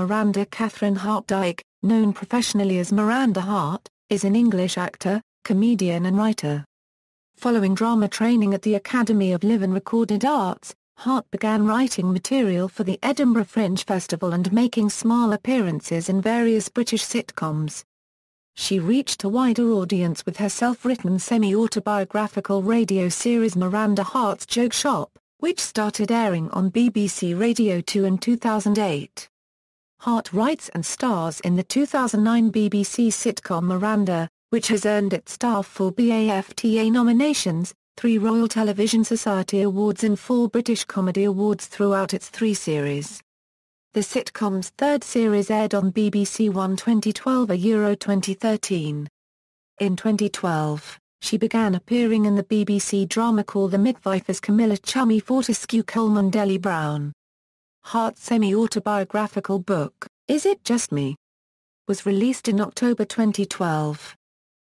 Miranda Katherine Hart Dyke, known professionally as Miranda Hart, is an English actor, comedian and writer. Following drama training at the Academy of Live and Recorded Arts, Hart began writing material for the Edinburgh Fringe Festival and making small appearances in various British sitcoms. She reached a wider audience with her self-written semi-autobiographical radio series Miranda Hart's Joke Shop, which started airing on BBC Radio 2 in 2008. Hart writes and stars in the 2009 BBC sitcom Miranda, which has earned its staff 4 BAFTA nominations, 3 Royal Television Society Awards and 4 British Comedy Awards throughout its 3 series. The sitcom's third series aired on BBC One 2012 and Euro 2013. In 2012, she began appearing in the BBC drama Call the Midwife as Camilla Chummy Fortescue Coleman-Deley Brown. Hart's semi-autobiographical book, Is It Just Me?, was released in October 2012.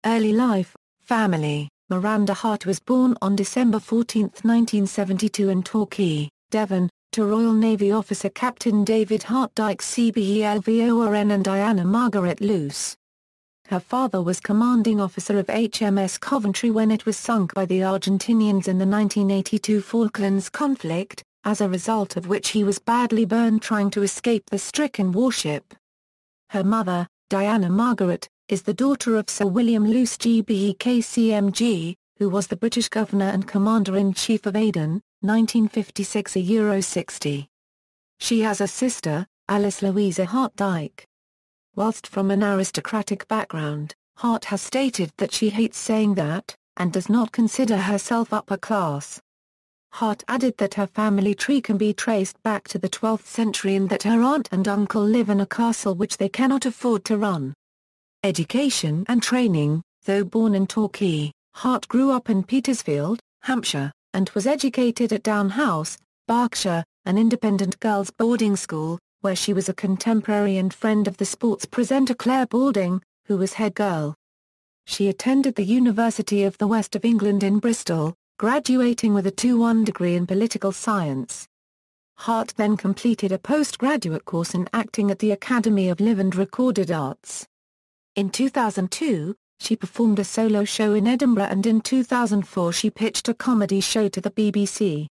Early life, family. Miranda Hart was born on December 14, 1972 in Torquay, Devon, to Royal Navy officer Captain David Hart Dyke CBELVORN and Diana Margaret Luce. Her father was commanding officer of HMS Coventry when it was sunk by the Argentinians in the 1982 Falklands conflict, as a result of which he was badly burned trying to escape the stricken warship. Her mother, Diana Margaret, is the daughter of Sir William Luce GBEKCMG, who was the British Governor and Commander-in-Chief of Aden, 1956 a Euro 60. She has a sister, Alice Louisa Hart Dyke. Whilst from an aristocratic background, Hart has stated that she hates saying that, and does not consider herself upper class. Hart added that her family tree can be traced back to the 12th century and that her aunt and uncle live in a castle which they cannot afford to run. Education and training. Though born in Torquay, Hart grew up in Petersfield, Hampshire, and was educated at Down House, Berkshire, an independent girls' boarding school, where she was a contemporary and friend of the sports presenter Claire Balding, who was head girl. She attended the University of the West of England in Bristol, graduating with a 2:1 degree in political science. Hart then completed a postgraduate course in acting at the Academy of Live and Recorded Arts. In 2002, she performed a solo show in Edinburgh and in 2004 she pitched a comedy show to the BBC.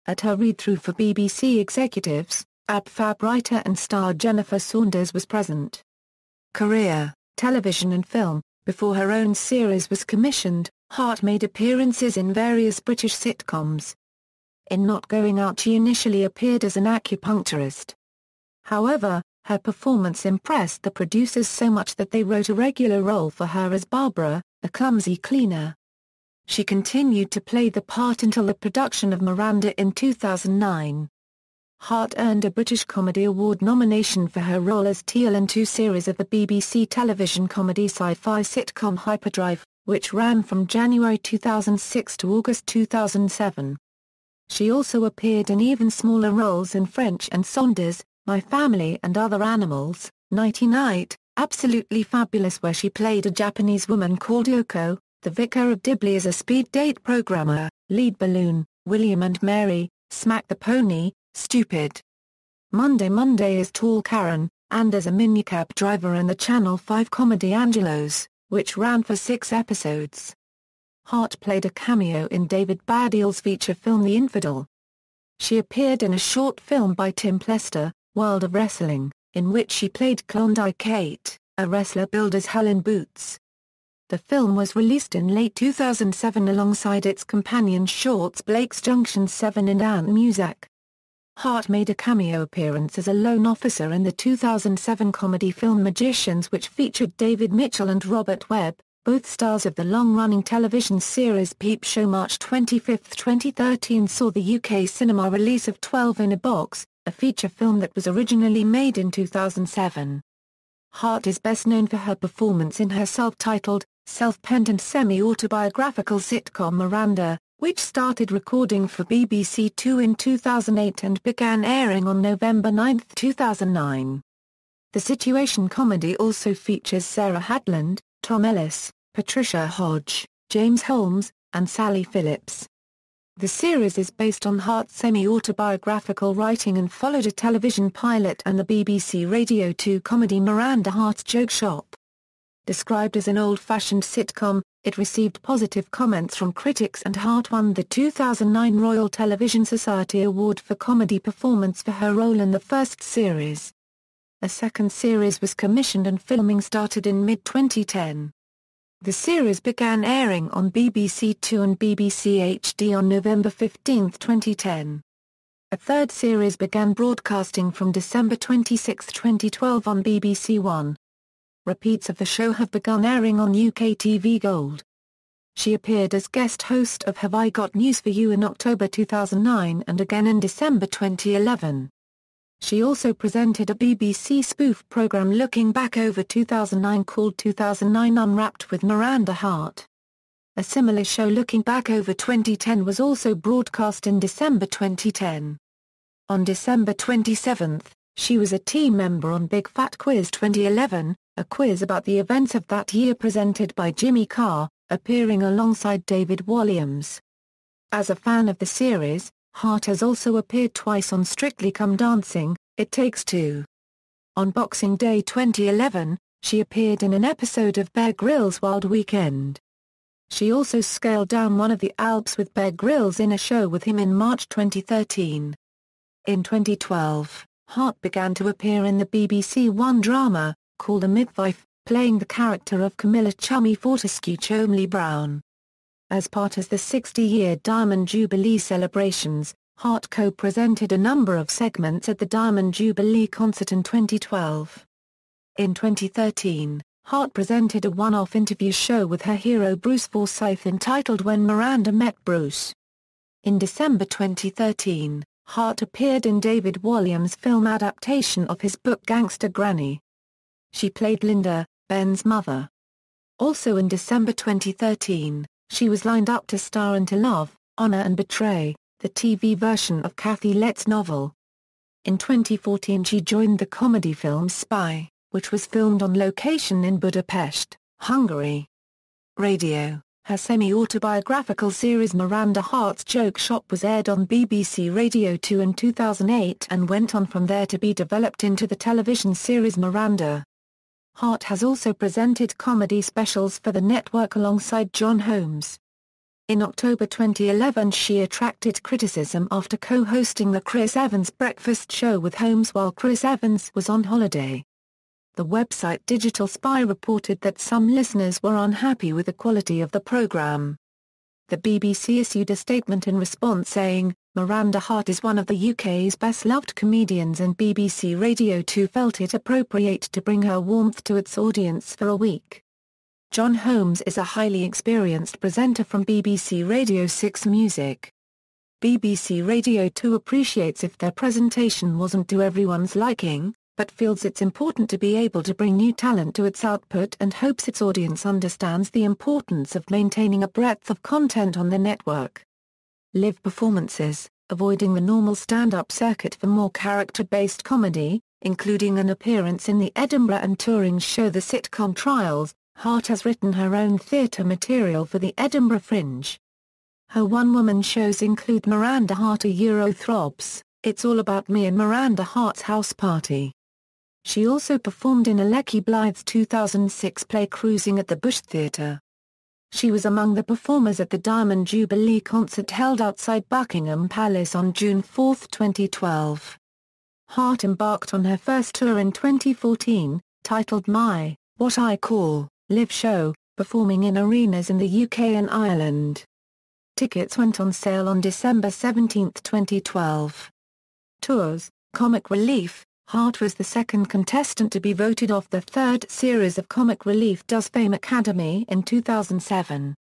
At her read-through for BBC executives, AbFab writer and star Jennifer Saunders was present. Career, television and film. Before her own series was commissioned, Hart made appearances in various British sitcoms. In Not Going Out she initially appeared as an acupuncturist. However, her performance impressed the producers so much that they wrote a regular role for her as Barbara, a clumsy cleaner. She continued to play the part until the production of Miranda in 2009. Hart earned a British Comedy Award nomination for her role as Teal in 2 series of the BBC television comedy sci-fi sitcom Hyperdrive, which ran from January 2006 to August 2007. She also appeared in even smaller roles in French and Saunders, My Family and Other Animals, Nighty Night, Absolutely Fabulous where she played a Japanese woman called Yoko, The Vicar of Dibley as a speed date programmer, Lead Balloon, William and Mary, Smack the Pony, Stupid. Monday as Tall Karen, and as a minicab driver in the Channel 5 comedy Angelos, which ran for 6 episodes. Hart played a cameo in David Baddiel's feature film The Infidel. She appeared in a short film by Tim Plester, World of Wrestling, in which she played Klondike Kate, a wrestler billed as Helen Boots. The film was released in late 2007 alongside its companion shorts Blake's Junction 7 and Ant Music. Hart made a cameo appearance as a lone officer in the 2007 comedy film Magicians which featured David Mitchell and Robert Webb, both stars of the long-running television series Peep Show. March 25, 2013 saw the UK cinema release of 12 in a Box, a feature film that was originally made in 2007. Hart is best known for her performance in her self-titled, self-penned and semi-autobiographical sitcom Miranda, which started recording for BBC Two in 2008 and began airing on November 9, 2009. The situation comedy also features Sarah Hadland, Tom Ellis, Patricia Hodge, James Holmes, and Sally Phillips. The series is based on Hart's semi-autobiographical writing and followed a television pilot and the BBC Radio 2 comedy Miranda Hart's Joke Shop. Described as an old-fashioned sitcom, it received positive comments from critics and Hart won the 2009 Royal Television Society Award for Comedy Performance for her role in the first series. A second series was commissioned and filming started in mid-2010. The series began airing on BBC Two and BBC HD on November 15, 2010. A third series began broadcasting from December 26, 2012 on BBC One. Repeats of the show have begun airing on UK TV Gold. She appeared as guest host of Have I Got News for You in October 2009 and again in December 2011. She also presented a BBC spoof programme looking back over 2009 called 2009 Unwrapped with Miranda Hart. A similar show looking back over 2010 was also broadcast in December 2010. On December 27, she was a team member on Big Fat Quiz 2011, a quiz about the events of that year presented by Jimmy Carr, appearing alongside David Walliams. As a fan of the series, Hart has also appeared twice on Strictly Come Dancing, It Takes Two. On Boxing Day 2011, she appeared in an episode of Bear Grylls' Wild Weekend. She also scaled down one of the Alps with Bear Grylls in a show with him in March 2013. In 2012, Hart began to appear in the BBC One drama, called A Midwife, playing the character of Camilla Chummy Fortescue Chomley Brown. As part of the 60-year Diamond Jubilee celebrations, Hart co-presented a number of segments at the Diamond Jubilee concert in 2012. In 2013, Hart presented a one-off interview show with her hero Bruce Forsyth entitled When Miranda Met Bruce. In December 2013, Hart appeared in David Walliams' film adaptation of his book Gangster Granny. She played Linda, Ben's mother. Also in December 2013, she was lined up to star in To Love, Honor and Betray, the TV version of Kathy Lett's novel. In 2014 she joined the comedy film Spy, which was filmed on location in Budapest, Hungary. Radio. Her semi-autobiographical series Miranda Hart's Joke Shop was aired on BBC Radio 2 in 2008 and went on from there to be developed into the television series Miranda. Hart has also presented comedy specials for the network alongside John Holmes. In October 2011 she attracted criticism after co-hosting the Chris Evans Breakfast Show with Holmes while Chris Evans was on holiday. The website Digital Spy reported that some listeners were unhappy with the quality of the program. The BBC issued a statement in response saying, Miranda Hart is one of the UK's best-loved comedians and BBC Radio 2 felt it appropriate to bring her warmth to its audience for a week. John Holmes is a highly experienced presenter from BBC Radio 6 Music. BBC Radio 2 appreciates if their presentation wasn't to everyone's liking, but feels it's important to be able to bring new talent to its output and hopes its audience understands the importance of maintaining a breadth of content on the network. Live performances, avoiding the normal stand-up circuit for more character-based comedy, including an appearance in the Edinburgh and touring show The Sitcom Trials. Hart has written her own theatre material for the Edinburgh Fringe. Her one-woman shows include Miranda Hart a Eurothrobs, It's All About Me and Miranda Hart's House Party. She also performed in Alecky Blythe's 2006 play Cruising at the Bush Theatre. She was among the performers at the Diamond Jubilee concert held outside Buckingham Palace on June 4, 2012. Hart embarked on her first tour in 2014, titled My, What I Call, Live Show, performing in arenas in the UK and Ireland. Tickets went on sale on December 17, 2012. Tours, Comic Relief. Hart was the second contestant to be voted off the third series of Comic Relief Does Fame Academy in 2007.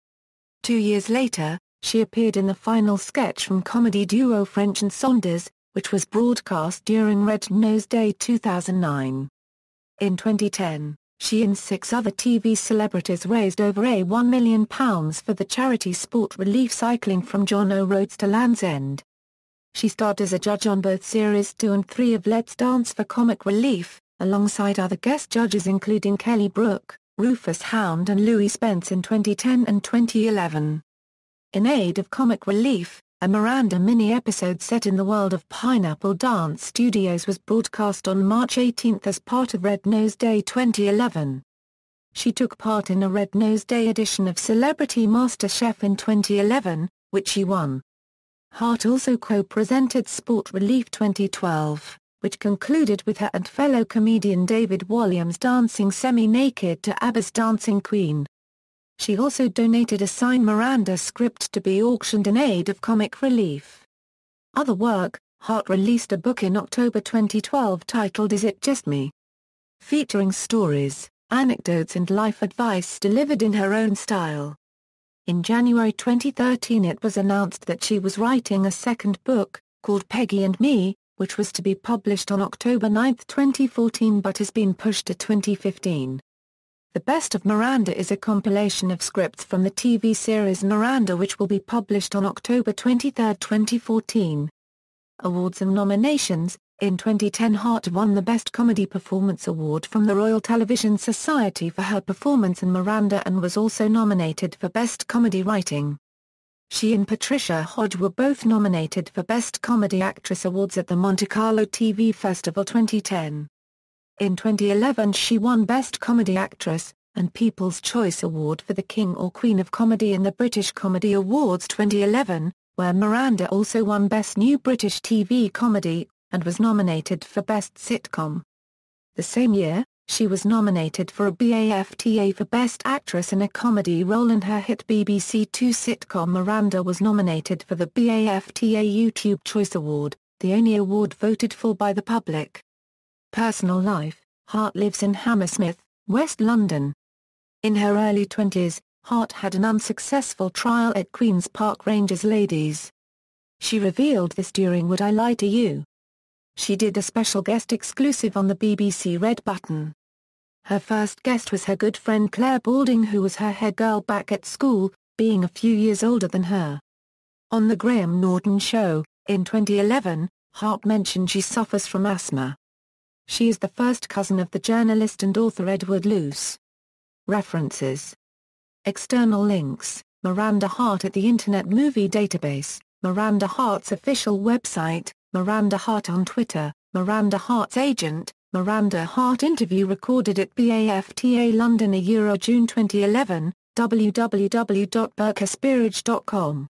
2 years later, she appeared in the final sketch from comedy duo French and Saunders, which was broadcast during Red Nose Day 2009. In 2010, she and 6 other TV celebrities raised over £1 million for the charity Sport Relief Cycling from John O'Roads to Land's End. She starred as a judge on both Series 2 and 3 of Let's Dance for Comic Relief, alongside other guest judges including Kelly Brook, Rufus Hound and Louis Spence in 2010 and 2011. In aid of Comic Relief, A Miranda mini-episode set in the world of Pineapple Dance Studios was broadcast on March 18 as part of Red Nose Day 2011. She took part in a Red Nose Day edition of Celebrity MasterChef in 2011, which she won. Hart also co-presented Sport Relief 2012, which concluded with her and fellow comedian David Walliams dancing semi-naked to ABBA's Dancing Queen. She also donated a signed Miranda script to be auctioned in aid of comic relief. Other work: Hart released a book in October 2012 titled Is It Just Me?, featuring stories, anecdotes and life advice delivered in her own style. In January 2013 it was announced that she was writing a second book, called Peggy and Me, which was to be published on October 9, 2014 but has been pushed to 2015. The Best of Miranda is a compilation of scripts from the TV series Miranda which will be published on October 23, 2014. Awards and nominations: in 2010 Hart won the Best Comedy Performance Award from the Royal Television Society for her performance in Miranda and was also nominated for Best Comedy Writing. She and Patricia Hodge were both nominated for Best Comedy Actress Awards at the Monte Carlo TV Festival 2010. In 2011 she won Best Comedy Actress, and People's Choice Award for the King or Queen of Comedy in the British Comedy Awards 2011, where Miranda also won Best New British TV Comedy, and was nominated for Best Sitcom. The same year, she was nominated for a BAFTA for Best Actress in a Comedy role in her hit BBC Two sitcom Miranda was nominated for the BAFTA YouTube Choice Award, the only award voted for by the public. Personal life: Hart lives in Hammersmith, West London. In her early 20s, Hart had an unsuccessful trial at Queen's Park Rangers Ladies. She revealed this during Would I Lie to You? She did a special guest exclusive on the BBC Red Button. Her first guest was her good friend Claire Balding, who was her head girl back at school, being a few years older than her. On The Graham Norton Show, in 2011, Hart mentioned she suffers from asthma. She is the first cousin of the journalist and author Edward Luce. References. External links: Miranda Hart at the Internet Movie Database, Miranda Hart's official website, Miranda Hart on Twitter, Miranda Hart's agent, Miranda Hart interview recorded at BAFTA London June 2011, www.burkerspearage.com.